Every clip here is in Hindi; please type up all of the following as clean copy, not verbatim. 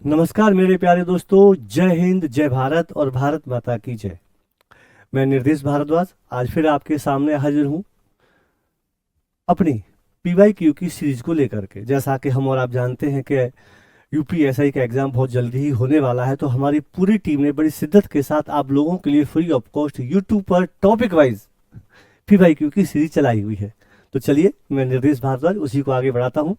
नमस्कार मेरे प्यारे दोस्तों, जय हिंद, जय भारत और भारत माता की जय। मैं निर्देश भारद्वाज आज फिर आपके सामने हाजिर हूँ अपनी पीवाईक्यू की सीरीज को लेकर के। जैसा कि हम और आप जानते हैं कि यूपीएसआई का एग्जाम बहुत जल्दी ही होने वाला है, तो हमारी पूरी टीम ने बड़ी शिद्दत के साथ आप लोगों के लिए फ्री ऑफ कॉस्ट यूट्यूब पर टॉपिक वाइज पीवाईक्यू की सीरीज चलाई हुई है। तो चलिए, मैं निर्देश भारद्वाज उसी को आगे बढ़ाता हूँ।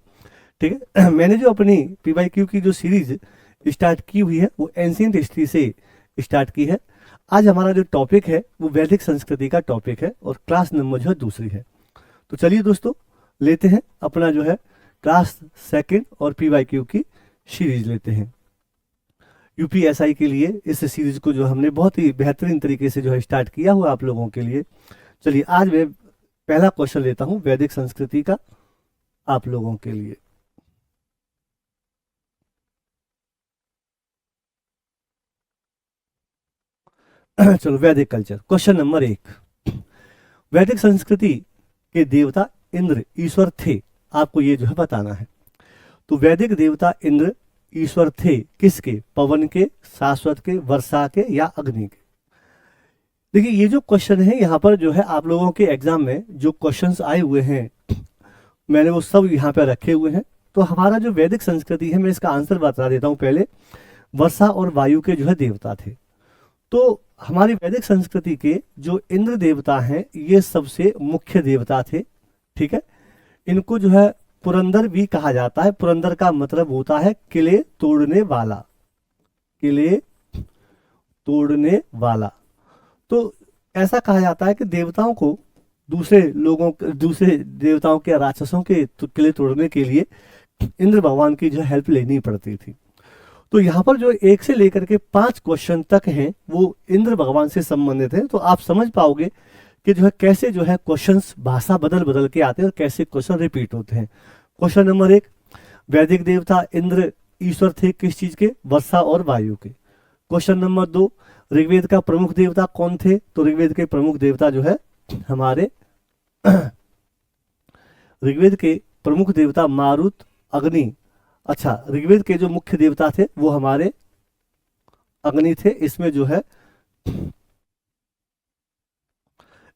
ठीक है। मैंने जो अपनी पीवाईक्यू की जो सीरीज स्टार्ट की हुई है वो एंशियंट हिस्ट्री से स्टार्ट की है। आज हमारा जो टॉपिक है वो वैदिक संस्कृति का टॉपिक है और क्लास नंबर जो है दूसरी है। तो चलिए दोस्तों, लेते हैं अपना जो है क्लास सेकंड और पीवाईक्यू की सीरीज लेते हैं। यूपीएसआई के लिए इस सीरीज को जो हमने बहुत ही बेहतरीन तरीके से जो है स्टार्ट किया हुआ आप लोगों के लिए। चलिए, आज मैं पहला क्वेश्चन लेता हूं वैदिक संस्कृति का आप लोगों के लिए। चलो, वैदिक कल्चर क्वेश्चन नंबर 1। वैदिक संस्कृति के देवता इंद्र ईश्वर थे, आपको ये जो है बताना है। तो वैदिक देवता इंद्र ईश्वर थे किसके? पवन के, शाश्वत के, वर्षा के या अग्नि के? देखिए, ये जो क्वेश्चन है यहाँ पर जो है आप लोगों के एग्जाम में जो क्वेश्चंस आए हुए हैं मैंने वो सब यहाँ पे रखे हुए हैं। तो हमारा जो वैदिक संस्कृति है, मैं इसका आंसर बता देता हूँ पहले। वर्षा और वायु के जो है देवता थे। तो हमारी वैदिक संस्कृति के जो इंद्र देवता हैं ये सबसे मुख्य देवता थे। ठीक है। इनको जो है पुरंदर भी कहा जाता है। पुरंदर का मतलब होता है किले तोड़ने वाला, किले तोड़ने वाला। तो ऐसा कहा जाता है कि देवताओं को दूसरे देवताओं के, राक्षसों के किले तोड़ने के लिए इंद्र भगवान की जो हेल्प लेनी पड़ती थी। तो यहाँ पर जो 1 से लेकर के 5 क्वेश्चन तक हैं वो इंद्र भगवान से संबंधित हैं। तो आप समझ पाओगे कि जो है कैसे जो है क्वेश्चंस भाषा बदल बदल के आते हैं और कैसे क्वेश्चन रिपीट होते हैं। क्वेश्चन नंबर 1, वैदिक देवता इंद्र ईश्वर थे किस चीज के? वर्षा और वायु के। क्वेश्चन नंबर 2, ऋग्वेद का प्रमुख देवता कौन थे? तो ऋग्वेद के प्रमुख देवता जो है हमारे ऋग्वेद के प्रमुख देवता मारुत, अग्नि। अच्छा, ऋग्वेद के जो मुख्य देवता थे वो हमारे अग्नि थे। इसमें जो है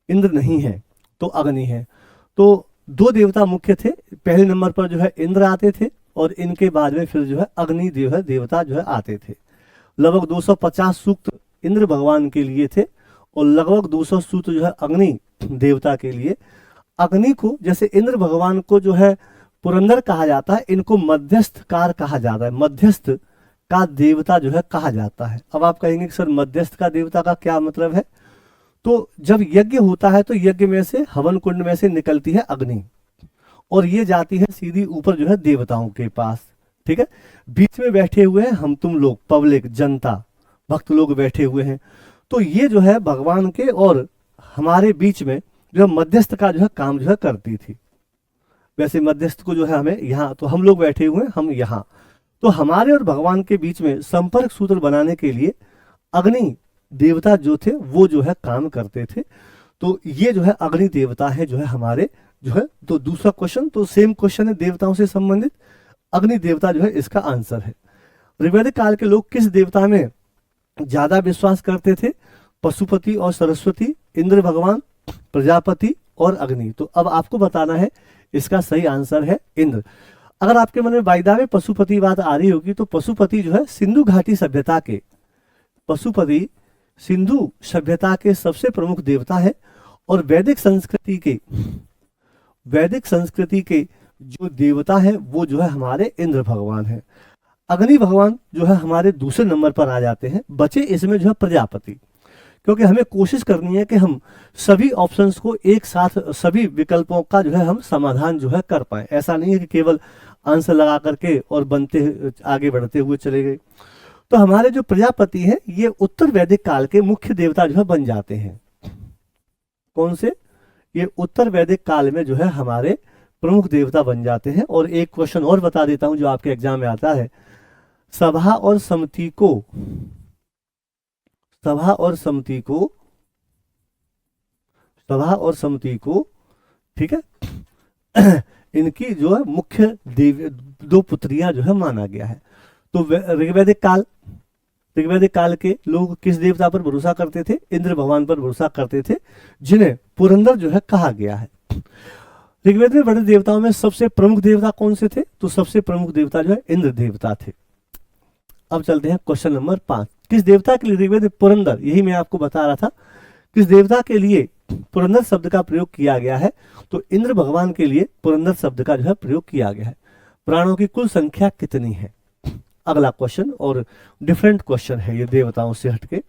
इंद्र नहीं है, तो अग्नि है। तो 2 देवता मुख्य थे। पहले नंबर पर जो है इंद्र आते थे और इनके बाद में फिर जो है अग्नि देवता जो है आते थे। लगभग 250 सूक्त इंद्र भगवान के लिए थे और लगभग 200 सूक्त जो है अग्नि देवता के लिए। अग्नि को, जैसे इंद्र भगवान को जो है पुरंदर कहा जाता है, इनको मध्यस्थकार कहा जाता है। मध्यस्थ का देवता जो है कहा जाता है। अब आप कहेंगे कि सर मध्यस्थ का देवता का क्या मतलब है? तो जब यज्ञ होता है तो यज्ञ में से, हवन कुंड में से निकलती है अग्नि और ये जाती है सीधी ऊपर जो है देवताओं के पास। ठीक है। बीच में बैठे हुए हैं हम तुम लोग, पब्लिक, जनता, भक्त लोग बैठे हुए हैं। तो ये जो है भगवान के और हमारे बीच में जो है मध्यस्थ का जो है काम जो है करती थी। वैसे मध्यस्थ को जो है हमें यहाँ, तो हम लोग बैठे हुए हैं, हम यहाँ, तो हमारे और भगवान के बीच में संपर्क सूत्र बनाने के लिए अग्नि देवता जो थे वो जो है काम करते थे। तो ये जो है अग्नि देवता है जो है हमारे जो है। तो दूसरा क्वेश्चन तो सेम क्वेश्चन है, देवताओं से संबंधित। अग्नि देवता जो है इसका आंसर है। ऋग्वेदिक काल के लोग किस देवता में ज्यादा विश्वास करते थे? पशुपति और सरस्वती, इंद्र भगवान, प्रजापति और अग्नि। तो अब आपको बताना है, इसका सही आंसर है इंद्र। अगर आपके मन में वायदा में पशुपति बात आ रही होगी तो पशुपति जो है सिंधु घाटी सभ्यता के, पशुपति सिंधु सभ्यता के सबसे प्रमुख देवता है। और वैदिक संस्कृति के जो देवता है वो जो है हमारे इंद्र भगवान है। अग्नि भगवान जो है हमारे दूसरे नंबर पर आ जाते हैं। बचे इसमें जो है प्रजापति, क्योंकि हमें कोशिश करनी है कि हम सभी ऑप्शंस को एक साथ, सभी विकल्पों का जो है हम समाधान जो है कर पाए। ऐसा नहीं है कि केवल आंसर लगा करके और बनते आगे बढ़ते हुए चले गए। तो हमारे जो प्रजापति हैं ये उत्तर वैदिक काल के मुख्य देवता जो है बन जाते हैं। कौन से? ये उत्तर वैदिक काल में जो है हमारे प्रमुख देवता बन जाते हैं। और एक क्वेश्चन और बता देता हूं जो आपके एग्जाम में आता है। सभा और सम्मति को, सभा और सम्मति को, सभा और सम्मति को, ठीक है, इनकी जो है मुख्य देव 2 पुत्रियां जो है माना गया है। तो ऋग्वैदिक काल के लोग किस देवता पर भरोसा करते थे? इंद्र भगवान पर भरोसा करते थे, जिन्हें पुरंदर जो है कहा गया है। ऋग्वेद में बड़े देवताओं में सबसे प्रमुख देवता कौन से थे? तो सबसे प्रमुख देवता जो है इंद्र देवता थे। अब चलते हैं क्वेश्चन नंबर 5। किस देवता के लिए ऋग्वेद में पुरंदर, यही मैं आपको बता रहा था, किस देवता के लिए पुरंदर शब्द का प्रयोग किया गया है? तो इंद्र भगवान के लिए पुरंदर शब्द का जो है प्रयोग किया गया है। प्राणों की कुल संख्या कितनी है? अगला क्वेश्चन, और डिफरेंट क्वेश्चन है ये देवताओं से हटके।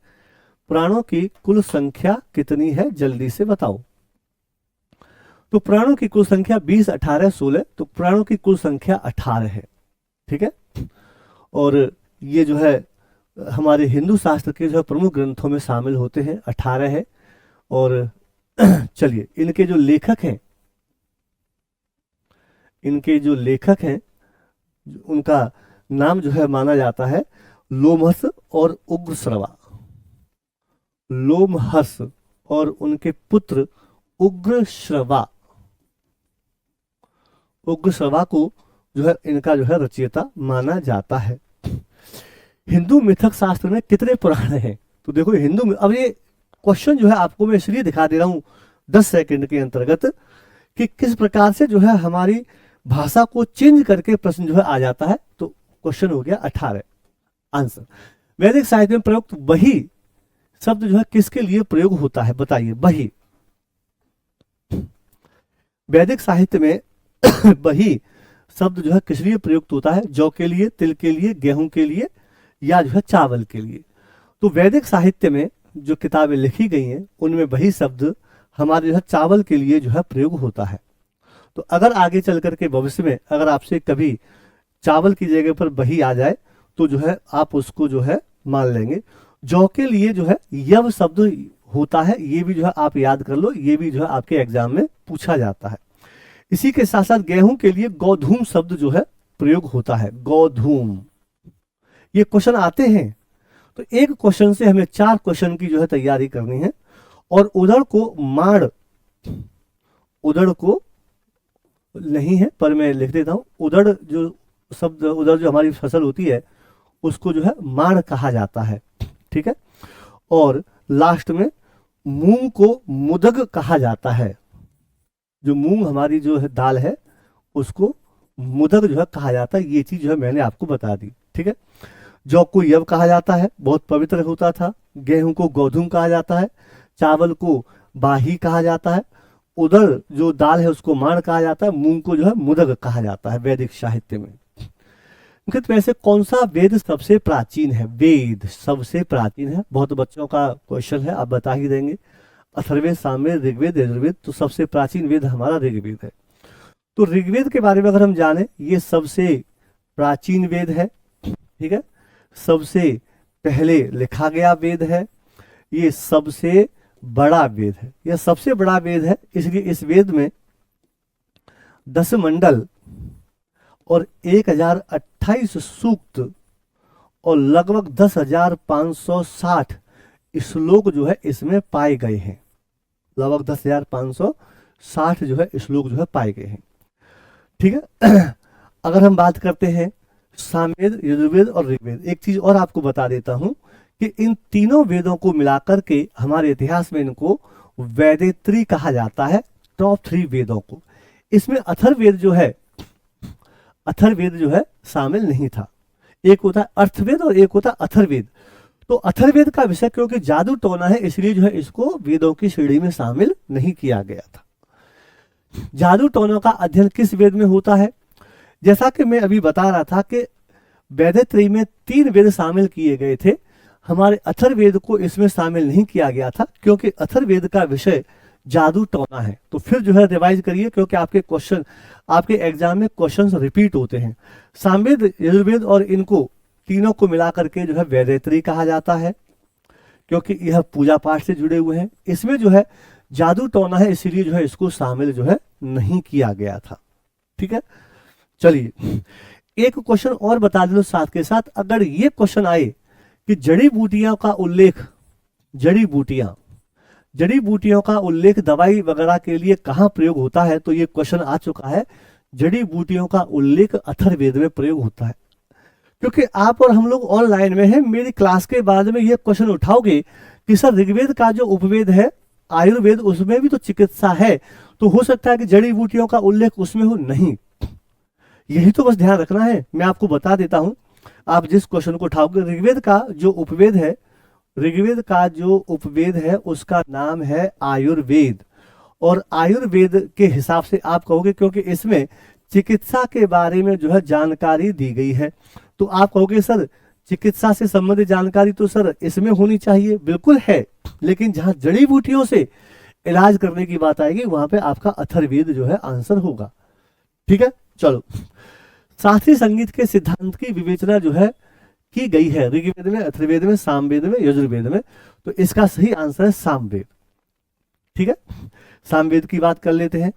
प्राणों की कुल संख्या कितनी है, जल्दी से बताओ। तो प्राणों की कुल संख्या 20, 18, 16, तो प्राणों की कुल संख्या 18 है। ठीक है, और ये जो है हमारे हिंदू शास्त्र के जो है प्रमुख ग्रंथों में शामिल होते हैं, 18 है। और चलिए, इनके जो लेखक हैं उनका नाम जो है माना जाता है लोमहर्ष और उग्रश्रवा। लोमहर्ष और उनके पुत्र उग्रश्रवा को जो है इनका जो है रचयिता माना जाता है। हिंदू मिथक शास्त्र में कितने पुराण हैं? तो देखो हिंदू में, अब ये क्वेश्चन जो है आपको मैं इसलिए दिखा दे रहा हूं 10 सेकंड के अंतर्गत कि किस प्रकार से जो है हमारी भाषा को चेंज करके प्रश्न जो है आ जाता है। तो क्वेश्चन हो गया 18 आंसर। वैदिक साहित्य में प्रयुक्त बही शब्द जो है किसके लिए प्रयोग होता है, बताइए। बही, वैदिक साहित्य में बही शब्द जो है किस लिए प्रयुक्त होता है? जौ के लिए, तिल के लिए, गेहूं के लिए, या जो है चावल के लिए। तो वैदिक साहित्य में जो किताबें लिखी गई हैं उनमें बही शब्द हमारे जो है चावल के लिए जो है प्रयोग होता है। तो अगर आगे चल करके भविष्य में अगर आपसे कभी चावल की जगह पर बही आ जाए तो जो है आप उसको जो है मान लेंगे। जौ के लिए जो है यव शब्द होता है, ये भी जो है आप याद कर लो, ये भी जो है आपके एग्जाम में पूछा जाता है। इसी के साथ साथ गेहूं के लिए गोधूम शब्द जो है प्रयोग होता है, गोधूम। ये क्वेश्चन आते हैं, तो एक क्वेश्चन से हमें 4 क्वेश्चन की जो है तैयारी करनी है। और उधड़ को नहीं है पर मैं लिख देता हूं। उधड़ जो हमारी फसल होती है उसको जो है माड़ कहा जाता है। ठीक है, और लास्ट में मूंग को मुदग कहा जाता है। जो मूंग हमारी जो है दाल है उसको मुदग जो है कहा जाता है। ये चीज जो है मैंने आपको बता दी। ठीक है, जौ को यव कहा जाता है, बहुत पवित्र होता था। गेहूं को गोधूम कहा जाता है, चावल को बाही कहा जाता है, उधर जो दाल है उसको माण कहा जाता है, मूंग को जो है मुदग कहा जाता है वैदिक साहित्य में। वैसे कौन सा वेद सबसे प्राचीन है? वेद सबसे प्राचीन है, बहुत बच्चों का क्वेश्चन है, आप बता ही देंगे। अथर्ववेद, सामवेद, ऋग्वेद, यजुर्वेद। तो सबसे प्राचीन वेद हमारा ऋग्वेद है। तो ऋग्वेद के बारे में अगर हम जाने, ये सबसे प्राचीन वेद है। ठीक है, सबसे पहले लिखा गया वेद है, ये सबसे बड़ा वेद है, यह सबसे बड़ा वेद है। इसलिए इस वेद में 10 मंडल और 1028 सूक्त और लगभग 10,560 श्लोक जो है इसमें पाए गए हैं। लगभग 10,560 जो है श्लोक जो है पाए गए हैं। ठीक है, अगर हम बात करते हैं सामवेद, यजुर्वेद और ऋग्वेद, एक चीज और आपको बता देता हूं कि इन तीनों वेदों को मिलाकर के हमारे इतिहास में इनको वेदेत्री कहा जाता है, टॉप 3 वेदों को। इसमें अथर्ववेद जो है शामिल नहीं था। एक होता है अर्थवेद और एक होता है अथर्ववेद। तो अथर्ववेद का विषय क्योंकि जादू टोना है, इसलिए जो है इसको वेदों की श्रेणी में शामिल नहीं किया गया था। जादू टोनों का अध्ययन किस वेद में होता है? जैसा कि मैं अभी बता रहा था कि वेदत्रयी में 3 वेद शामिल किए गए थे, हमारे अथर्ववेद को इसमें शामिल नहीं किया गया था क्योंकि अथर्ववेद का विषय जादू टोना है। तो फिर जो है रिवाइज करिए, क्योंकि आपके एग्जाम में क्वेश्चंस रिपीट होते हैं। सामवेद, यजुर्वेद और इनको तीनों को मिला करके जो है वेदेत्री कहा जाता है, क्योंकि यह पूजा पाठ से जुड़े हुए हैं। इसमें जो है जादू टोना है, इसीलिए जो है इसको शामिल जो है नहीं किया गया था। ठीक है, चलिए एक क्वेश्चन और बता दो साथ के साथ। अगर ये क्वेश्चन आए कि जड़ी बूटियों का उल्लेख दवाई वगैरह के लिए कहाँ प्रयोग होता है, तो ये क्वेश्चन आ चुका है। जड़ी बूटियों का उल्लेख अथर्ववेद में प्रयोग होता है। क्योंकि आप और हम लोग ऑनलाइन में हैं, मेरी क्लास के बाद में ये क्वेश्चन उठाओगे कि सर ऋग्वेद का जो उपवेद है आयुर्वेद, उसमें भी तो चिकित्सा है, तो हो सकता है कि जड़ी बूटियों का उल्लेख उसमें हो। नहीं, यही तो बस ध्यान रखना है। मैं आपको बता देता हूं, आप जिस क्वेश्चन को उठाओगे, ऋग्वेद का जो उपवेद है, ऋग्वेद का जो उपवेद है उसका नाम है आयुर्वेद। और आयुर्वेद के हिसाब से आप कहोगे क्योंकि इसमें चिकित्सा के बारे में जो है जानकारी दी गई है, तो आप कहोगे सर चिकित्सा से संबंधित जानकारी तो सर इसमें होनी चाहिए, बिल्कुल है, लेकिन जहां जड़ी बूटियों से इलाज करने की बात आएगी वहां पे आपका अथर्ववेद जो है आंसर होगा। ठीक है, चलो। शास्त्रीय संगीत के सिद्धांत की विवेचना जो है की गई है ऋग्वेद में, अथर्ववेद में, सामवेद में, यजुर्वेद में, तो इसका सही आंसर है सामवेद। ठीक है, सामवेद की बात कर लेते हैं।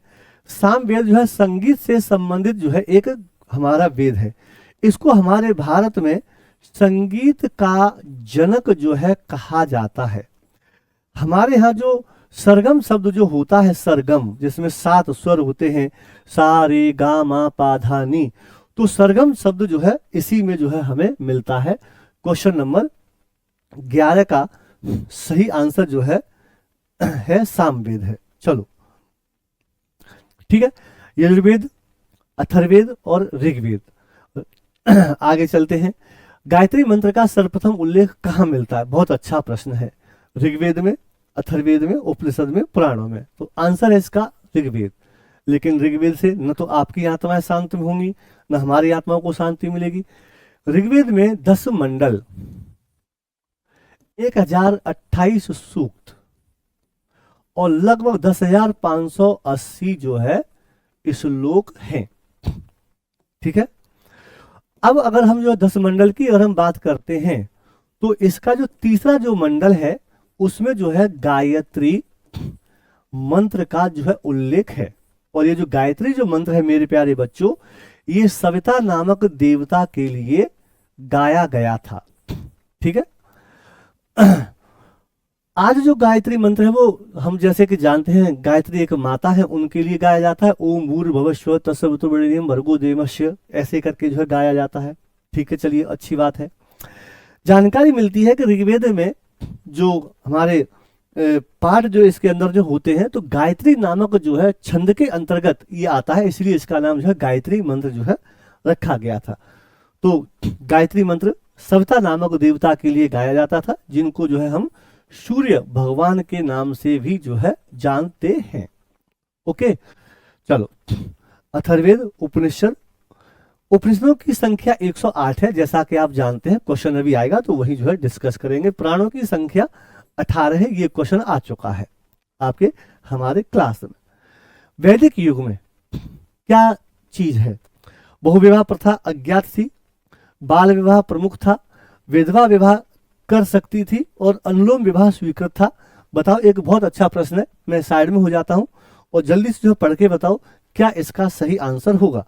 सामवेद जो है संगीत से संबंधित जो है एक हमारा वेद है। इसको हमारे भारत में संगीत का जनक जो है कहा जाता है। हमारे यहाँ जो सरगम शब्द जो होता है, सरगम जिसमें 7 स्वर होते हैं, सा रे गा मा पा धा नी, तो सरगम शब्द जो है इसी में जो है हमें मिलता है। क्वेश्चन नंबर 11 का सही आंसर जो है सामवेद है। चलो ठीक है, यजुर्वेद, अथर्ववेद और ऋग्वेद। आगे चलते हैं। गायत्री मंत्र का सर्वप्रथम उल्लेख कहाँ मिलता है? बहुत अच्छा प्रश्न है। ऋग्वेद में, अथर्ववेद में, उपनिषद में, पुराणों में। तो आंसर है इसका ऋग्वेद। लेकिन ऋग्वेद से न तो आपकी आत्माएं शांत होंगी, न हमारी आत्माओं को शांति मिलेगी। ऋग्वेद में 10 मंडल, 1028 सूक्त और लगभग 10,580 जो है श्लोक हैं। ठीक है, अब अगर हम जो 10 मंडल की अगर हम बात करते हैं, तो इसका जो तीसरा जो मंडल है उसमें जो है गायत्री मंत्र का जो है उल्लेख है। और ये जो गायत्री जो मंत्र है मेरे प्यारे बच्चों, ये सविता नामक देवता के लिए गाया गया था। ठीक है, आज जो गायत्री मंत्र है वो हम जैसे कि जानते हैं, गायत्री एक माता है, उनके लिए गाया जाता है। ओम भूर्भुवस्सुवः तत्सवितुर्वरेण्यं भर्गो देवस्य, ऐसे करके जो है गाया जाता है। ठीक है, चलिए अच्छी बात है। जानकारी मिलती है कि ऋग्वेद में जो हमारे पाठ जो इसके अंदर जो होते हैं, तो गायत्री नामक जो है छंद के अंतर्गत ये आता है, इसलिए इसका नाम जो है गायत्री मंत्र जो है रखा गया था। तो गायत्री मंत्र सविता नामक देवता के लिए गाया जाता था, जिनको जो है हम सूर्य भगवान के नाम से भी जो है जानते हैं। ओके, चलो। अथर्ववेद, उपनिषद, उपनिषदों की संख्या 108 है, जैसा कि आप जानते हैं। क्वेश्चन अभी आएगा तो वही जो है डिस्कस करेंगे। पुराणों की संख्या 18 है, ये क्वेश्चन आ चुका है आपके हमारे क्लास में। वैदिक युग में क्या चीज है? बहुविवाह प्रथा अज्ञात थी, बाल विवाह प्रमुख था, विधवा विवाह कर सकती थी और अनुलोम विवाह स्वीकृत था। बताओ, एक बहुत अच्छा प्रश्न है। मैं साइड में हो जाता हूं और जल्दी से जो पढ़ के बताओ क्या इसका सही आंसर होगा।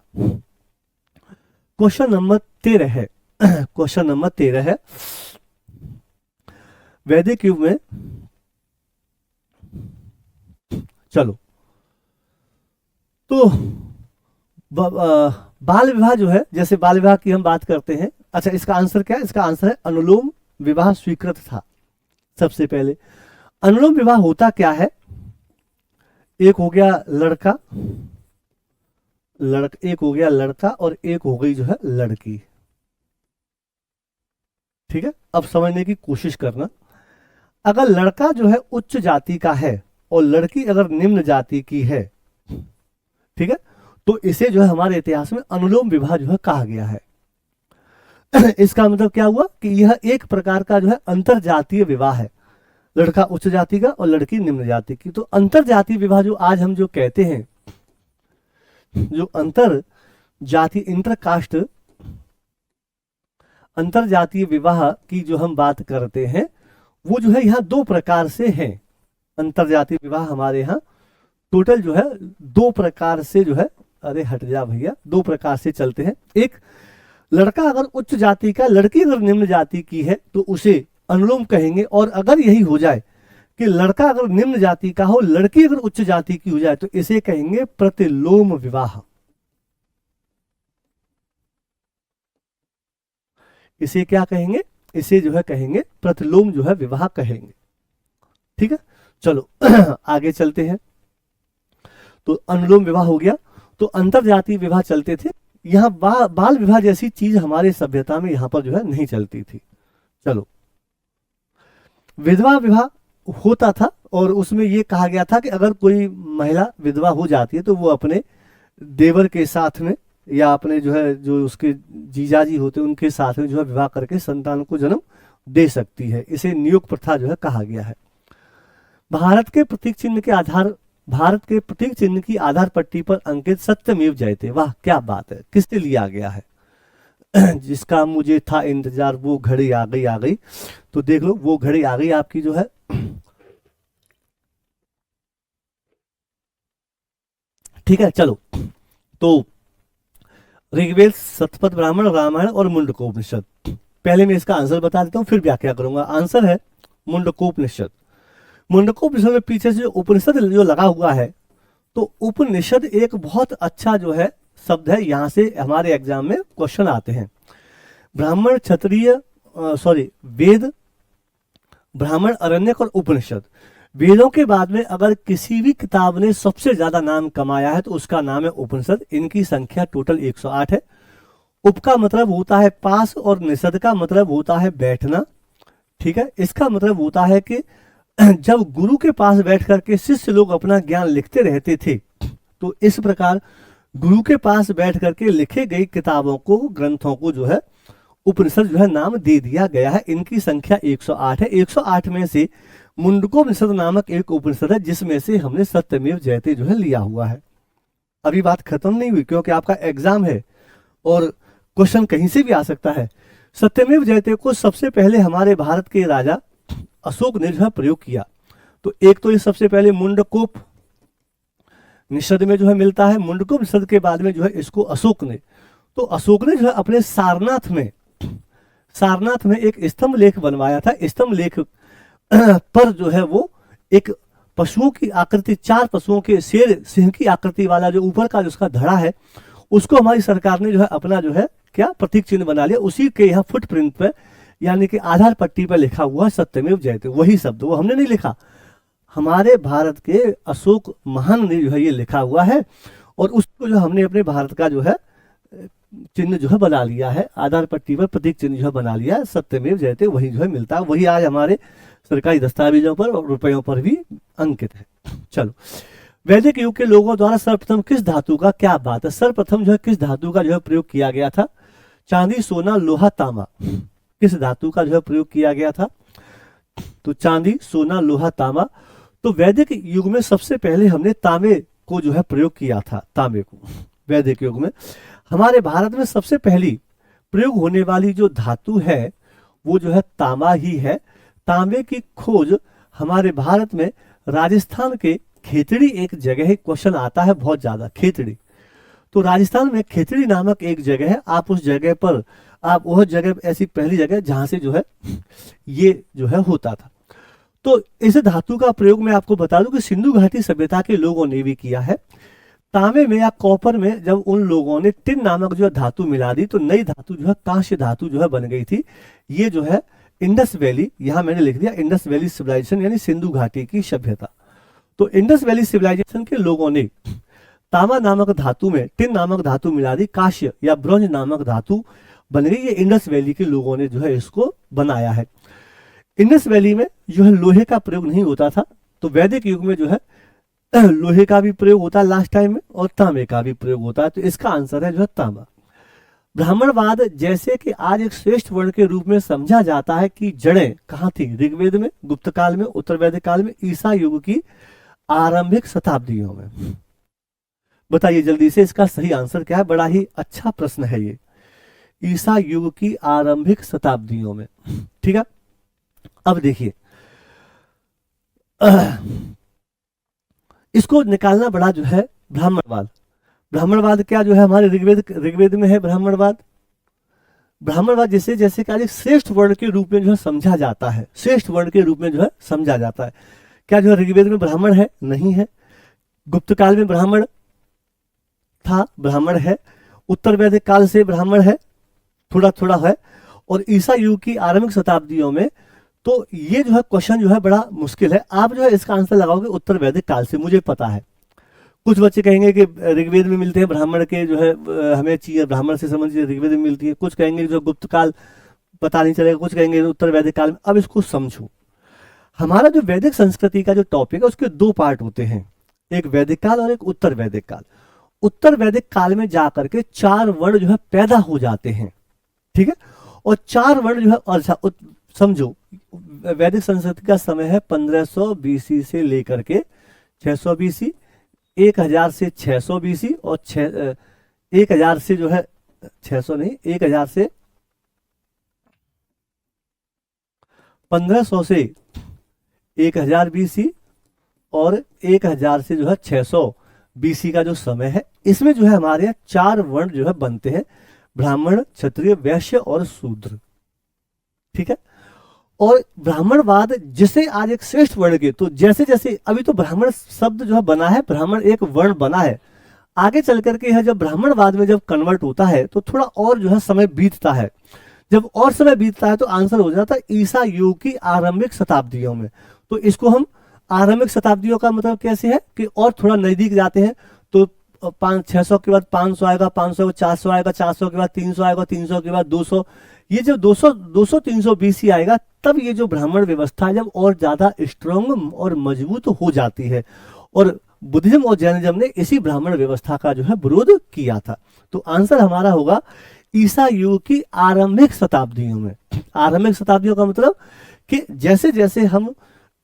क्वेश्चन नंबर 13 है। क्वेश्चन नंबर 13 है, वैदिक युग में, चलो, तो बाल विवाह जो है, जैसे बाल विवाह की हम बात करते हैं। अच्छा, इसका आंसर क्या है? इसका आंसर है अनुलोम विवाह स्वीकृत था। सबसे पहले अनुलोम विवाह होता क्या है? एक हो गया लड़का, एक हो गया लड़का और एक हो गई जो है लड़की। ठीक है, अब समझने की कोशिश करना। अगर लड़का जो है उच्च जाति का है और लड़की अगर निम्न जाति की है, ठीक है, तो इसे जो है हमारे इतिहास में अनुलोम विवाह जो है कहा गया है। इसका मतलब क्या हुआ कि यह एक प्रकार का जो है अंतर जातीय विवाह है। लड़का उच्च जाति का और लड़की निम्न जाति की। तो अंतर जातीय विवाह जो आज हम जो कहते हैं, जो अंतर जाति इंटरकास्ट अंतर जातीय विवाह की जो हम बात करते हैं, वो जो है यहाँ 2 प्रकार से है। अंतर जातीय विवाह हमारे यहाँ टोटल जो है 2 प्रकार से जो है, अरे हट जा भैया, 2 प्रकार से चलते हैं। एक, लड़का अगर उच्च जाति का, लड़की अगर निम्न जाति की है तो उसे अनुलोम कहेंगे। और अगर यही हो जाए कि लड़का अगर निम्न जाति का हो, लड़की अगर उच्च जाति की हो जाए, तो इसे कहेंगे प्रतिलोम विवाह। इसे क्या कहेंगे, इसे जो है कहेंगे प्रतिलोम जो है विवाह कहेंगे। ठीक है, चलो आगे चलते हैं। तो अनुलोम विवाह हो गया। तो अंतरजातीय विवाह चलते थे। यहाँ बाल विवाह जैसी चीज हमारे सभ्यता में यहाँ पर जो है नहीं चलती थी। चलो, विधवा विवाह होता था और उसमें ये कहा गया था कि अगर कोई महिला विधवा हो जाती है तो वो अपने देवर के साथ में या अपने जो है जो उसके जीजाजी होते हैं उनके साथ में जो है विवाह करके संतान को जन्म दे सकती है। इसे नियोग प्रथा जो है कहा गया है। भारत के प्रतीक चिन्ह के आधार भारत के प्रतीक चिन्ह की आधार पट्टी पर अंकित सत्यमेव जयते, वाह क्या बात है, किससे लिया गया है? जिसका मुझे था इंतजार वो घड़ी आ गई, आ गई। तो देख लो वो घड़ी आ गई आपकी जो है। ठीक है, चलो। तो ऋग्वेद, शतपथ ब्राह्मण, रामायण और मुंडकोपनिषद। पहले मैं इसका आंसर बता देता हूँ फिर व्याख्या करूंगा। आंसर है मुंडकोपनिषद। मुंडकोपनिषद में पीछे से जो उपनिषद जो लगा हुआ है, तो उपनिषद एक बहुत अच्छा जो है शब्द है। यहाँ से हमारे एग्जाम में क्वेश्चन आते हैं। ब्राह्मण, क्षत्रिय, वेद, ब्राह्मण, अरण्यक और उपनिषद। वेदों के बाद में अगर किसी भी किताब ने सबसे ज्यादा नाम कमाया है तो उसका नाम है उपनिषद। इनकी संख्या टोटल 108 है। उप का मतलब होता है पास और निषद का मतलब होता है बैठना। ठीक है, इसका मतलब होता है कि जब गुरु के पास बैठ करके शिष्य लोग अपना ज्ञान लिखते रहते थे, तो इस प्रकार गुरु के पास बैठ करके लिखे गई किताबों को, ग्रंथों को जो है उपनिषद जो है नाम दे दिया गया है। इनकी संख्या 108 है। 108 में से मुंडकोपनिषद नामक एक उपनिषद है जिसमें से हमने सत्यमेव जयते जो है लिया हुआ है। अभी बात खत्म नहीं हुई क्योंकि आपका एग्जाम है और क्वेश्चन कहीं से भी आ सकता है। सत्यमेव जयते को सबसे पहले हमारे भारत के राजा अशोक ने जो है प्रयोग किया। तो एक तो ये सबसे पहले मुंडकोप निषद में जो है मिलता है। मुंडकोप निषद के बाद में जो है इसको अशोक ने जो है अपने सारनाथ में एक स्तंभ लेख बनवाया था। स्तंभ लेख पर जो है वो एक पशुओं की आकृति, 4 पशुओं के शेर सिंह की आकृति वाला जो ऊपर का जो उसका धड़ा है, उसको हमारी सरकार ने जो है अपना जो है क्या प्रतीक चिन्ह बना लिया। उसी के यहाँ फुटप्रिंट पे यानी कि आधार पट्टी पर लिखा हुआ सत्यमेव जयते, वही शब्द, वो हमने नहीं लिखा, हमारे भारत के अशोक महान ने जो है ये लिखा हुआ है और उसको जो हमने अपने भारत का जो है चिन्ह जो है बना लिया है, आधार पट्टी पर प्रतीक चिन्ह जो है बना लिया है। सत्यमेव जयते वही जो है मिलता है, वही आज हमारे सरकारी दस्तावेजों पर और रुपयों पर भी अंकित है। चलो, वैदिक युग के लोगों द्वारा सर्वप्रथम किस धातु का, क्या बात है, सर्वप्रथम जो है किस धातु का जो है प्रयोग किया गया था? चांदी, सोना, लोहा, तांबा, किस धातु का जो है प्रयोग किया गया था? तो चांदी, सोना, लोहा, तांबा। तो वैदिक युग में सबसे पहले हमने तांबे को जो है प्रयोग किया था। तांबे को वैदिक युग में हमारे भारत में सबसे पहली प्रयोग होने वाली जो धातु है वो जो है तांबा ही है। तांबे की खोज हमारे भारत में राजस्थान के खेतड़ी एक जगह है, क्वेश्चन आता है बहुत ज्यादा, खेतड़ी। तो राजस्थान में खेतड़ी नामक एक जगह है, आप उस जगह पर, आप वह जगह ऐसी पहली जगह जहां से जो है ये जो है होता था। तो इस धातु का प्रयोग मैं आपको बता दूं कि सिंधु घाटी सभ्यता के लोगों ने भी किया है। तांबे में या कॉपर में जब उन लोगों ने टिन नामक जो है धातु मिला दी तो नई धातु जो है कांस्य धातु जो है बन गई थी। ये जो है इंडस वैली, यहां मैंने लिख दिया इंडस वैली सिविलाइजेशन यानी सिंधु घाटी की सभ्यता। तो इंडस वैली सिविलाइजेशन के लोगों ने तांबा नामक धातु में टिन नामक धातु मिला दी, कांस्य या ब्रोंज नामक धातु बन गई। ये इंडस वैली के लोगों ने जो है इसको बनाया है। इंडस वैली में जो है लोहे का प्रयोग नहीं होता था, तो वैदिक युग में जो है लोहे का भी प्रयोग होता है लास्ट टाइम में और तांबे का भी प्रयोग होता है। तो इसका आंसर है जो है तांबा। ब्राह्मणवाद जैसे कि आज एक श्रेष्ठ वर्ण के रूप में समझा जाता है कि जड़ें कहाँ थी? ऋग्वेद में, गुप्त काल में, उत्तर वैदिक काल में, ईसा युग की आरंभिक शताब्दियों में। बताइए जल्दी से इसका सही आंसर क्या है? बड़ा ही अच्छा प्रश्न है ये, ईसा युग की आरंभिक शताब्दियों में। ठीक है, अब देखिए इसको निकालना बड़ा जो है ब्राह्मणवाद। ब्राह्मणवाद क्या जो है हमारे ऋग्वेद में है ब्राह्मणवाद। ब्राह्मणवाद जैसे जैसे कि आज श्रेष्ठ वर्ण के रूप में जो है समझा जाता है, श्रेष्ठ वर्ण के रूप में जो है समझा जाता है। क्या जो है ऋग्वेद में ब्राह्मण है? नहीं है। गुप्त काल में ब्राह्मण था, ब्राह्मण है। उत्तर वैदिक काल से ब्राह्मण है, थोड़ा थोड़ा है। और ईसा युग की आरंभिक शताब्दियों में। तो ये जो है क्वेश्चन जो है बड़ा मुश्किल है। आप जो है इसका आंसर लगाओगे उत्तर वैदिक काल से, मुझे पता है। कुछ बच्चे कहेंगे कि ऋग्वेद में मिलते हैं ब्राह्मण के जो है हमें चाहिए, ब्राह्मण से संबंधित ऋग्वेद में मिलती है। कुछ कहेंगे जो गुप्त काल पता नहीं चलेगा, कुछ कहेंगे उत्तर वैदिक काल में। अब इसको समझो, हमारा जो वैदिक संस्कृति का जो टॉपिक है उसके दो पार्ट होते हैं, एक वैदिक काल और एक उत्तर वैदिक काल। उत्तर वैदिक काल में जाकर के 4 वर्ण जो है पैदा हो जाते हैं, ठीक है। और 4 वर्ण जो है, और समझो वैदिक संस्कृति का समय है 1500 बीसी से लेकर के 600 बीसी, 1000 से 600 बीसी, और 1000 से जो है 600 नहीं, 1000 से 1500 से 1000 बीसी और 1000 से जो है 600 बीसी का जो समय है, इसमें जो है हमारे यहाँ 4 वर्ण जो है बनते हैं, ब्राह्मण, क्षत्रिय, वैश्य और शूद्र, ठीक है। और ब्राह्मणवाद जिसे आज एक श्रेष्ठ वर्ण के, तो जैसे जैसे अभी तो ब्राह्मण शब्द जो है बना है, ब्राह्मण एक वर्ण बना है, आगे चल करके यह जब ब्राह्मणवाद में जब कन्वर्ट होता है तो थोड़ा और जो है समय बीतता है। जब और समय बीतता है तो आंसर हो जाता है ईसा युग की आरंभिक शताब्दियों में। तो इसको हम आरंभिक शताब्दियों का मतलब कैसे है कि और थोड़ा नजदीक जाते हैं तो 600 के बाद 500 आएगा, 500 के बाद 400 आएगा, 400 के बाद 300 आएगा, 300 के बाद 200। ये जब 200-300 बीसी आएगा तब ये जो ब्राह्मण व्यवस्था जब और ज्यादा स्ट्रॉन्ग और मजबूत हो जाती है। और बुद्धिज्म और जैनिज्म ने इसी ब्राह्मण व्यवस्था का जो है विरोध किया था। तो आंसर हमारा होगा ईसा युग की आरंभिक शताब्दियों में। आरंभिक शताब्दियों का मतलब कि जैसे जैसे हम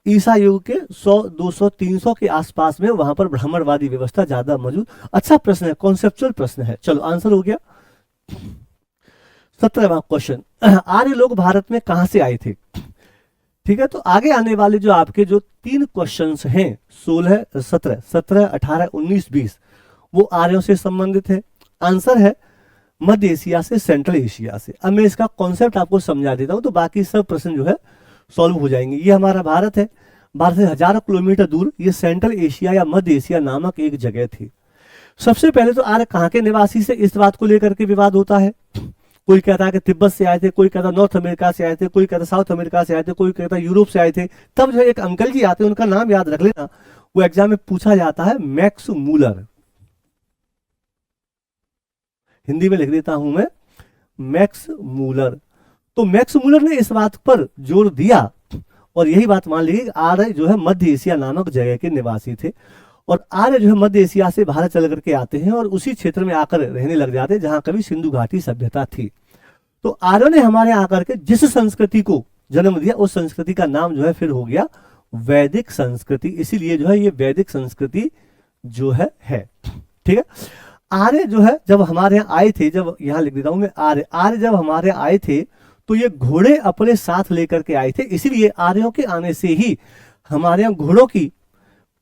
ईसा युग के 100, 200, 300 के आसपास में वहां पर ब्राह्मणवादी व्यवस्था ज्यादा मौजूद। अच्छा प्रश्न है, कॉन्सेप्चुअल प्रश्न है। चलो आंसर हो गया। 17वां क्वेश्चन, आर्य लोग भारत में कहां से आए थे? ठीक है, तो आगे आने वाले जो आपके जो 3 क्वेश्चंस हैं 16, 17, 17, 18, 19, 20 वो आर्यों से संबंधित है। आंसर है मध्य एशिया से, सेंट्रल एशिया से। अब मैं इसका कॉन्सेप्ट आपको समझा देता हूं तो बाकी सब प्रश्न जो है सॉल्व हो जाएंगे। ये हमारा भारत है, भारत से हजारों किलोमीटर दूर ये सेंट्रल एशिया या मध्य एशिया नामक एक जगह थी। सबसे पहले तो आर्य कहाँ के निवासी से, इस बात को लेकर के विवाद होता है। कोई कहता है कि तिब्बत से आए थे, कोई कहता नॉर्थ अमेरिका से आए थे, कोई कहता साउथ अमेरिका से आए थे, कोई कहता यूरोप से आए थे। तब जो है एक अंकल जी आते हैं, उनका नाम याद रख लेना, वो एग्जाम में पूछा जाता है, मैक्स मूलर। हिंदी में लिख देता हूं मैं, मैक्स मूलर। तो मैक्स मूलर ने इस बात पर जोर दिया और यही बात मान ली आर्य जो है मध्य एशिया नामक जगह के निवासी थे। और आर्य जो है मध्य एशिया से भारत चल करके आते हैं और उसी क्षेत्र में आकर रहने लग जाते हैं जहां कभी सिंधु घाटी सभ्यता थी। तो आर्यों ने हमारे यहाँ आकर के जिस संस्कृति को जन्म दिया उस संस्कृति का नाम जो है फिर हो गया वैदिक संस्कृति। इसीलिए जो है ये वैदिक संस्कृति जो है ठीक है। आर्य जो है जब हमारे यहाँ आए थे, जब यहाँ लिख देता हूं मैं, आर्य जब हमारे आए थे तो ये घोड़े अपने साथ लेकर के आए थे। इसीलिए आर्यों के आने से ही हमारे यहाँ घोड़ों की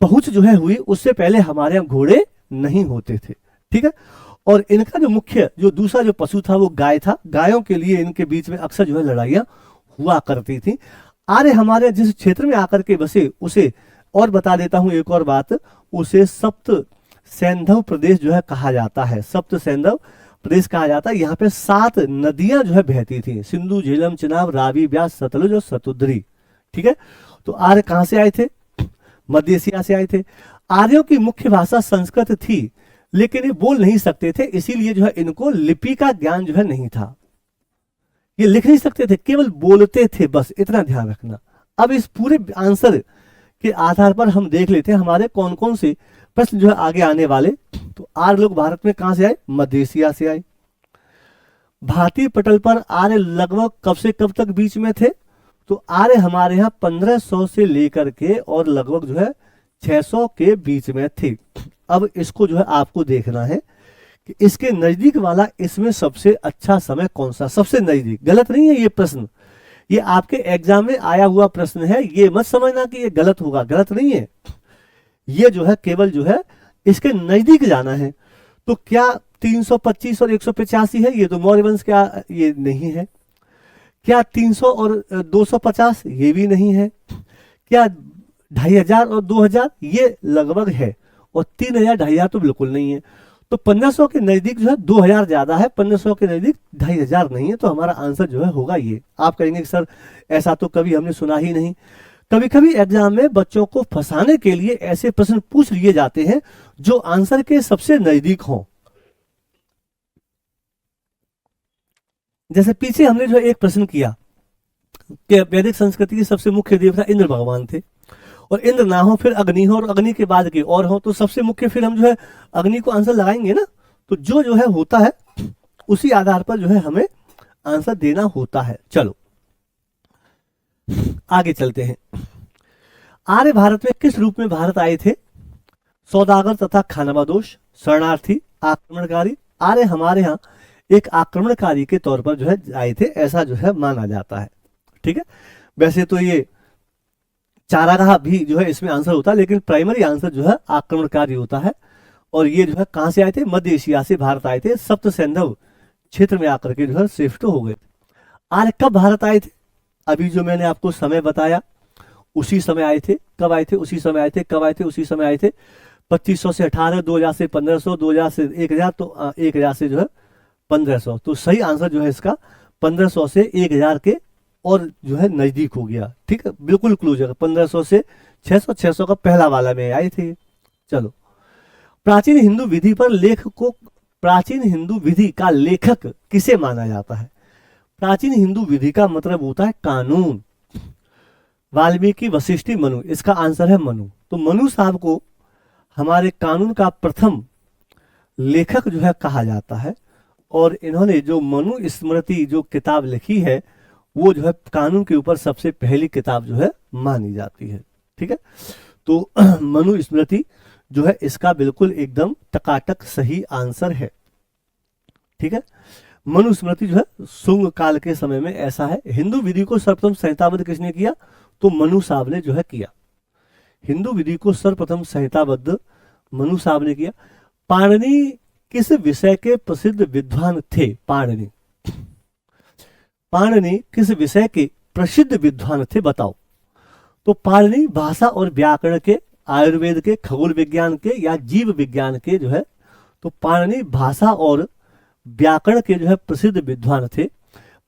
पहुंच जो है हुई, उससे पहले हमारे यहाँ घोड़े नहीं होते थे, ठीक है। और इनका जो मुख्य जो दूसरा जो पशु था वो गाय था। गायों के लिए इनके बीच में अक्सर जो है लड़ाइयां हुआ करती थी। आर्य हमारे जिस क्षेत्र में आकर के बसे उसे और बता देता हूं एक और बात, उसे सप्त सैंधव प्रदेश जो है कहा जाता है, सप्त सैंधव प्रदेश कहा जाता है। यहाँ पे 7 नदियां जो है बहती थी, सिंधु, झेलम, चिनाब, रावी, ब्यास, सतलुज और सतुद्री, ठीक है। तो आर्य कहां से आए थे? मध्य एशिया से आए थे। आर्यों की मुख्य भाषा संस्कृत थी लेकिन ये बोल नहीं सकते थे, इसीलिए जो है इनको लिपि का ज्ञान जो है नहीं था। ये लिख नहीं सकते थे, केवल बोलते थे, बस इतना ध्यान रखना। अब इस पूरे आंसर के आधार पर हम देख लेते हैं हमारे कौन कौन से प्रश्न जो है आगे आने वाले। तो आर्य लोग भारत में कहां से आए? मध्य एशिया से आए। भारतीय पटल पर आर्य लगभग कब से कब तक बीच में थे? तो आर्य हमारे यहाँ 1500 से लेकर के और लगभग जो है 600 के बीच में थे। अब इसको जो है आपको देखना है कि इसके नजदीक वाला इसमें सबसे अच्छा समय कौन सा, सबसे नजदीक। गलत नहीं है ये प्रश्न, ये आपके एग्जाम में आया हुआ प्रश्न है, ये मत समझना कि ये गलत होगा, गलत नहीं है। ये जो है केवल जो है इसके नजदीक जाना है। तो क्या 325 और 185 है? ये तो मौर्य वंश का ये नहीं है। क्या 300 और 250? ये भी नहीं है। क्या 2500 और 2000? ये लगभग है। और 3000, 2500 तो बिल्कुल नहीं है। तो 1500 के नजदीक जो है 2000 ज्यादा है, 1500 के नजदीक 2500 नहीं है। तो हमारा आंसर जो है होगा ये। आप कहेंगे कि सर ऐसा तो कभी हमने सुना ही नहीं। कभी कभी एग्जाम में बच्चों को फंसाने के लिए ऐसे प्रश्न पूछ लिए जाते हैं जो आंसर के सबसे नजदीक हों। जैसे पीछे हमने जो एक प्रश्न किया कि वैदिक संस्कृति की सबसे मुख्य देवता इंद्र भगवान थे, और इंद्र ना हो फिर अग्नि हो, और अग्नि के बाद के और हो, तो सबसे मुख्य फिर हम जो है अग्नि को आंसर लगाएंगे ना। तो जो है होता है उसी आधार पर जो है हमें आंसर देना होता है। चलो आगे चलते हैं। आर्य भारत में किस रूप में भारत आए थे? सौदागर तथा खानाबदोश, शरणार्थी, आक्रमणकारी। आर्य हमारे यहाँ एक आक्रमणकारी के तौर पर जो है आए थे, ऐसा जो है माना जाता है। ठीक है, वैसे तो ये चारागाह भी जो है इसमें आंसर होता है, लेकिन प्राइमरी आंसर जो है आक्रमणकारी होता है। और ये जो है कहां से आए थे? मध्य एशिया से भारत आए थे, सप्त सिंधु क्षेत्र में आकर के जो है श्रेष्ठ हो गए। आर्य कब भारत आए थे? अभी जो मैंने आपको समय बताया उसी समय आए थे। कब आए थे? उसी समय आए थे। कब आए थे? उसी समय आए थे। 2500 से 18, 2000 से 1500, 2000 से 1000, तो 1000 से जो है 1500। तो सही आंसर जो है इसका 1500 से 1000 के और जो है नजदीक हो गया। ठीक है, बिल्कुल क्लोज है। 1500 से 600, 600 का पहला वाला में आए थे। चलो, प्राचीन हिंदू विधि पर लेख को, प्राचीन हिंदू विधि का लेखक किसे माना जाता है? प्राचीन हिंदू विधि का मतलब होता है कानून। वाल्मीकि, वशिष्ठी, मनु। इसका आंसर है मनु। तो मनु साहब को हमारे कानून का प्रथम लेखक जो है कहा जाता है, और इन्होंने जो मनु स्मृति जो किताब लिखी है वो जो है कानून के ऊपर सबसे पहली किताब जो है मानी जाती है। ठीक है, तो मनु स्मृति जो है इसका बिल्कुल एकदम टकाटक सही आंसर है। ठीक है, मनु स्मृति जो है शुंग काल के समय में ऐसा है। हिंदू विधि को सर्वप्रथम संहिताबद्ध किसने किया? तो मनु साहब ने जो है किया। हिंदू विधि को सर्वप्रथम संहिताबद्ध मनु साहब ने किया। पाणिनि किस विषय के प्रसिद्ध विद्वान थे? पाणिनि, पाणिनि किस विषय के प्रसिद्ध विद्वान थे बताओ? तो पाणिनि भाषा और व्याकरण के, आयुर्वेद के, खगोल विज्ञान के, या जीव विज्ञान के जो है? तो पाणिनि भाषा और व्याकरण के जो है प्रसिद्ध विद्वान थे।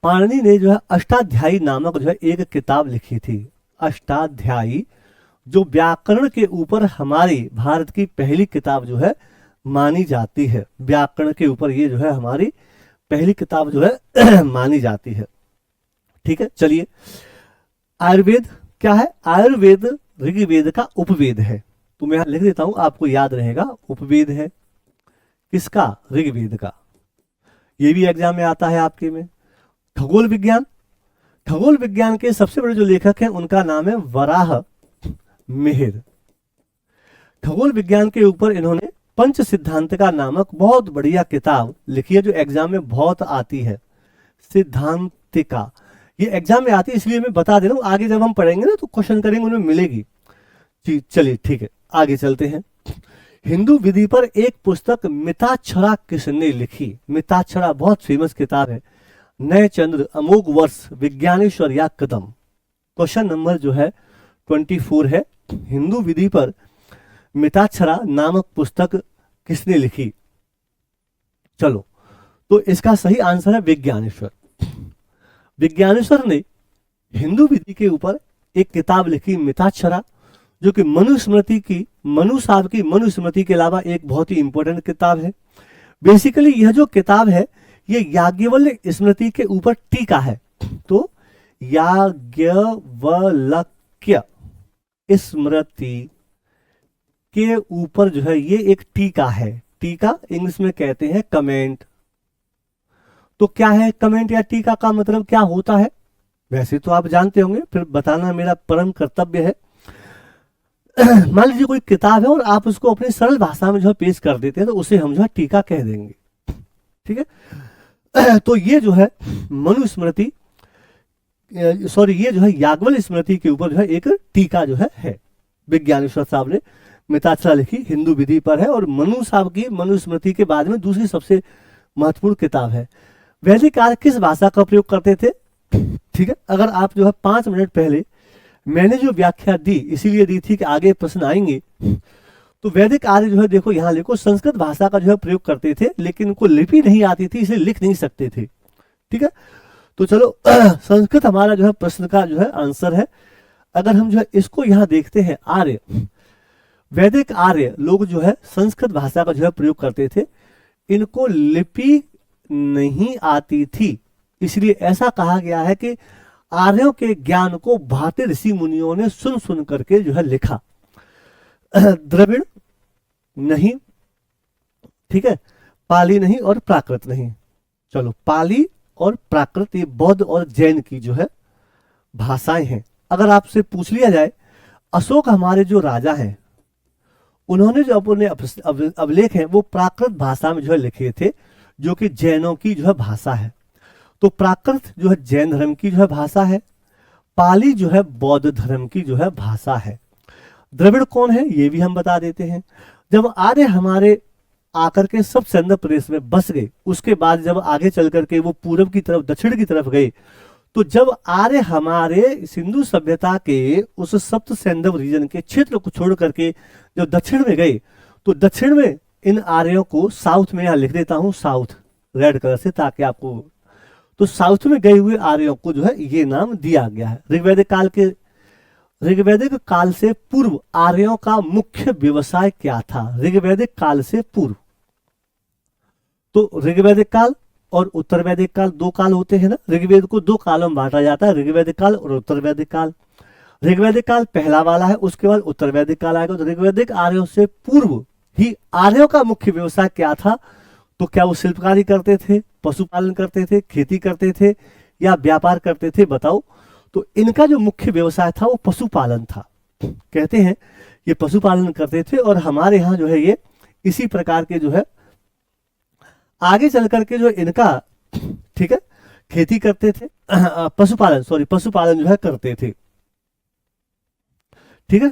पाणिनि ने जो है अष्टाध्यायी नामक जो है एक किताब लिखी थी। अष्टाध्यायी जो व्याकरण के ऊपर हमारी भारत की पहली किताब जो है मानी जाती है। व्याकरण के ऊपर ये जो है हमारी पहली किताब जो है मानी जाती है। ठीक है, चलिए आयुर्वेद क्या है? आयुर्वेद ऋग्वेद का उपवेद है। तो मैं लिख देता हूं, आपको याद रहेगा। उपवेद है किसका? ऋग्वेद का। ये भी एग्जाम में आता है आपके में। खगोल विज्ञान, खगोल विज्ञान के सबसे बड़े जो लेखक हैं उनका नाम है वराह मिहिर। खगोल विज्ञान के ऊपर इन्होंने पंच सिद्धांतिका नामक बहुत बढ़िया किताब लिखी है जो एग्जाम में बहुत आती है। सिद्धांतिका ये एग्जाम में आती है, इसलिए मैं बता दे रहा हूं। आगे जब हम पढ़ेंगे ना तो क्वेश्चन करेंगे, उनमें मिलेगी। चलिए ठीक है, आगे चलते हैं। हिंदू विधि पर एक पुस्तक मिताक्षरा किसने लिखी? मिताक्षरा बहुत फेमस किताब है। नए चंद्र, अमोघ वर्ष, विज्ञानेश्वर या कदम। क्वेश्चन नंबर जो है 24 है। हिंदू विधि पर मिताक्षरा नामक पुस्तक किसने लिखी? चलो, तो इसका सही आंसर है विज्ञानेश्वर। विज्ञानेश्वर ने हिंदू विधि के ऊपर एक किताब लिखी मिताक्षरा, जो कि मनुस्मृति की, मनु साहब की मनुस्मृति के अलावा एक बहुत ही इंपॉर्टेंट किताब है। बेसिकली यह जो किताब है ये याज्ञवल्क्य स्मृति के ऊपर टीका है। तो याज्ञवल्क्य स्मृति के ऊपर जो है ये एक टीका है। टीका इंग्लिश में कहते हैं कमेंट। तो क्या है कमेंट या टीका का मतलब क्या होता है? वैसे तो आप जानते होंगे, फिर बताना मेरा परम कर्तव्य है। मान लीजिए कोई किताब है और आप उसको अपनी सरल भाषा में जो है पेश कर देते हैं तो उसे हम जो है टीका कह देंगे। ठीक है, तो ये जो है मनुस्मृति, सॉरी, ये जो है याज्ञवल्क्य स्मृति के ऊपर जो है एक टीका जो है विज्ञानेश्वर साहब ने मिताक्षरा लिखी, हिंदू विधि पर है। और मनु साहब की मनुस्मृति के बाद में दूसरी सबसे महत्वपूर्ण किताब है। वैदिक काल किस भाषा का प्रयोग करते थे? ठीक है, अगर आप जो है 5 मिनट पहले मैंने जो व्याख्या दी इसीलिए दी थी कि आगे प्रश्न आएंगे, तो वैदिक आर्य जो है देखो यहाँ लिखो संस्कृत भाषा का जो है प्रयोग करते थे, लेकिन उनको लिपि नहीं आती थी इसलिए लिख नहीं सकते थे। ठीक है, तो चलो संस्कृत हमारा जो है प्रश्न का जो है आंसर है। अगर हम जो है इसको यहाँ देखते हैं, आर्य, वैदिक आर्य लोग जो है संस्कृत भाषा का जो है प्रयोग करते थे, इनको लिपि नहीं आती थी, इसलिए ऐसा कहा गया है कि आर्यों के ज्ञान को भारतीय ऋषि मुनियों ने सुन सुन करके जो है लिखा। द्रविड़ नहीं, ठीक है, पाली नहीं और प्राकृत नहीं। चलो, पाली और प्राकृत ये बौद्ध और जैन की जो है भाषाएं हैं। अगर आपसे पूछ लिया जाए, अशोक हमारे जो राजा हैं उन्होंने जो अपने अभिलेख हैं वो प्राकृत भाषा में जो है लिखे थे, जो कि जैनों की जो है भाषा है। तो प्राकृत जो है जैन धर्म की जो है भाषा है, पाली जो है बौद्ध धर्म की जो है भाषा है। द्रविड़ कौन है ये भी हम बता देते हैं। जब आर्य हमारे आकर के सब सिंध प्रदेश में बस गए, उसके बाद जब आगे चल करके वो पूर्व की तरफ दक्षिण की तरफ गए, तो जब आर्य हमारे सिंधु सभ्यता के उस सप्त सैंधव रीजन के क्षेत्र को छोड़ करके जब दक्षिण में गए, तो दक्षिण में इन आर्यों को, साउथ में यहाँ लिख देता हूं साउथ रेड कलर से ताकि आपको, तो साउथ में गए हुए आर्यों को जो है ये नाम दिया गया है। ऋग्वैदिक काल से पूर्व आर्यों का मुख्य व्यवसाय क्या था? ऋग्वैदिक काल से पूर्व, तो ऋग्वैदिक काल और उत्तर वैदिक काल, दो काल होते हैं ना। ऋग्वेद को दो कालों में बांटा जाता है, ऋग्वैदिक काल और उत्तर वैदिक काल। ऋग्वैदिक काल पहला वाला है, उसके बाद उत्तर वैदिक काल आएगा। तो ऋग्वैदिक आर्यों से पूर्व ही आर्यों का मुख्य व्यवसाय क्या था? तो क्या वो शिल्पकारी करते थे, पशुपालन करते थे, खेती करते थे या व्यापार करते थे? बताओ। तो इनका जो मुख्य व्यवसाय था वो पशुपालन था। कहते हैं ये पशुपालन करते थे, और हमारे यहाँ जो है ये इसी प्रकार के जो है आगे चल करके जो इनका, ठीक है, खेती करते थे, पशुपालन जो है करते थे। ठीक है,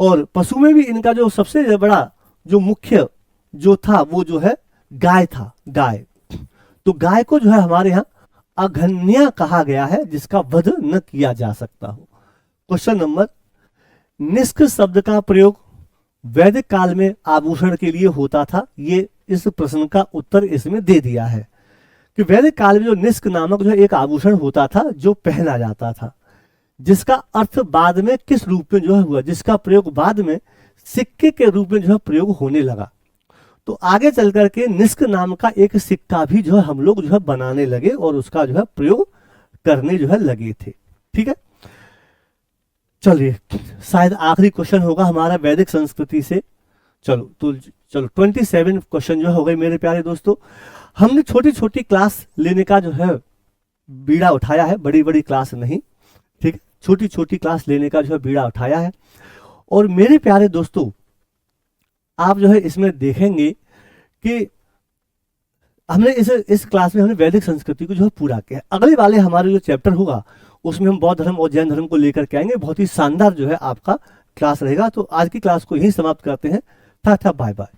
और पशु में भी इनका जो सबसे बड़ा जो मुख्य जो था वो जो है गाय था, गाय। तो गाय को जो है हमारे यहाँ अघन्या कहा गया है, जिसका वध न किया जा सकता हो। क्वेश्चन नंबर, निष्क शब्द का प्रयोग वैदिक काल में आभूषण के लिए होता था। ये इस प्रश्न का उत्तर इसमें दे दिया है कि वैदिक काल में जो निष्क नामक जो एक आभूषण होता था जो पहना जाता था, जिसका अर्थ बाद में किस रूप में जो है हुआ, जिसका प्रयोग बाद में सिक्के के रूप में जो है प्रयोग होने लगा। तो आगे चल करके निष्क नाम का एक सिक्का भी जो है हम लोग जो है बनाने लगे और उसका जो है प्रयोग करने जो है लगे थे। ठीक है, चलिए शायद आखिरी क्वेश्चन होगा हमारा वैदिक संस्कृति से। चलो 27 क्वेश्चन जो हो गए मेरे प्यारे दोस्तों। हमने छोटी छोटी क्लास लेने का जो है बीड़ा उठाया है, बड़ी बड़ी क्लास नहीं। ठीक है, छोटी छोटी क्लास लेने का जो है बीड़ा उठाया है। और मेरे प्यारे दोस्तों, आप जो है इसमें देखेंगे कि हमने इस क्लास में हमने वैदिक संस्कृति को जो है पूरा किया है। अगले वाले हमारे जो चैप्टर होगा उसमें हम बौद्ध धर्म और जैन धर्म को लेकर के आएंगे। बहुत ही शानदार जो है आपका क्लास रहेगा। तो आज की क्लास को यहीं समाप्त करते हैं। टाटा बाय बाय।